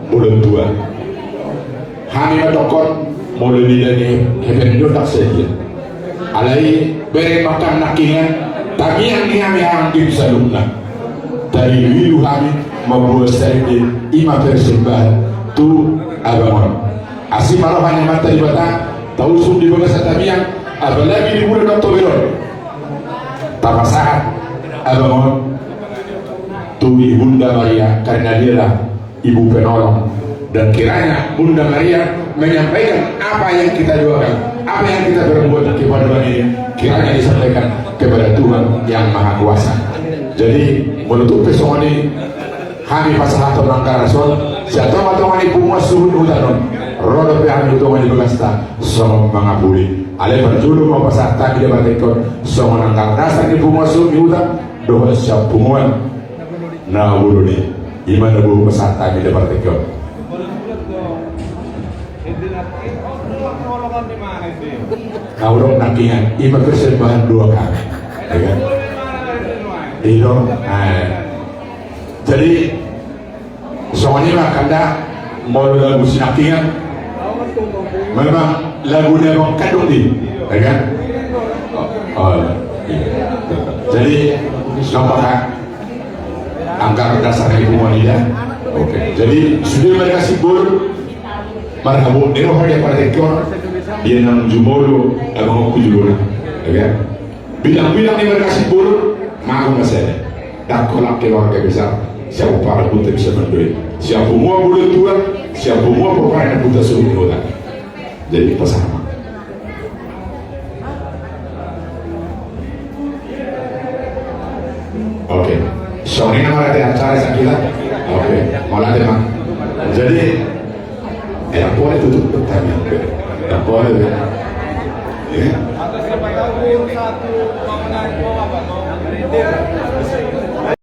bulan tua. Kami matokon mulai dari heaven jodak saja. Alai beri makan nakingan, tapi yang kami ambil salungna. Dari wilu kami membuat saya ima persembahan tu abangon. Asih malah hanya mata di batang, tahu sum di bawah tabiang, apalagi di bulan Oktober. Tapasahan abangon tu Bunda Maria karena dialah ibu penolong, dan kiranya Bunda Maria menyampaikan apa yang kita doakan, apa yang kita berbuat kepada Tuhan ini, kiranya disampaikan kepada Tuhan yang Maha Kuasa. Jadi menutup pesohon ini kami pasal atau langkah rasul siapa matang bunga suruh utanon roda kami utama di belasta som mangabuli ale berjulu mau pasal tak dia batikon som langkah dasar di bunga suruh utam doa siap bunga na buluni iman bu pasal tak dia batikon kau nakingan iman persembahan dua kali ya kan itu jadi soalnya mah kanda mau lagu sinakingan memang lagunya memang kadung di ya kan jadi apakah angka dasar ibu wanita oke. Jadi sudah mereka sibur marhabu ini orang yang pada tekor dia nang jumolo abang aku juga ya kan bilang-bilang ini mereka sibur maaf masalah dan kolak keluarga besar siapa para buta bisa mendoai siapa semua bulan tua siapa semua pokoknya buta suruh noda jadi pasangan oke sore nama ada acara sakila oke malah memang jadi boleh tutup pertanyaan boleh Atau siapa tahu satu mau naik mau apa mau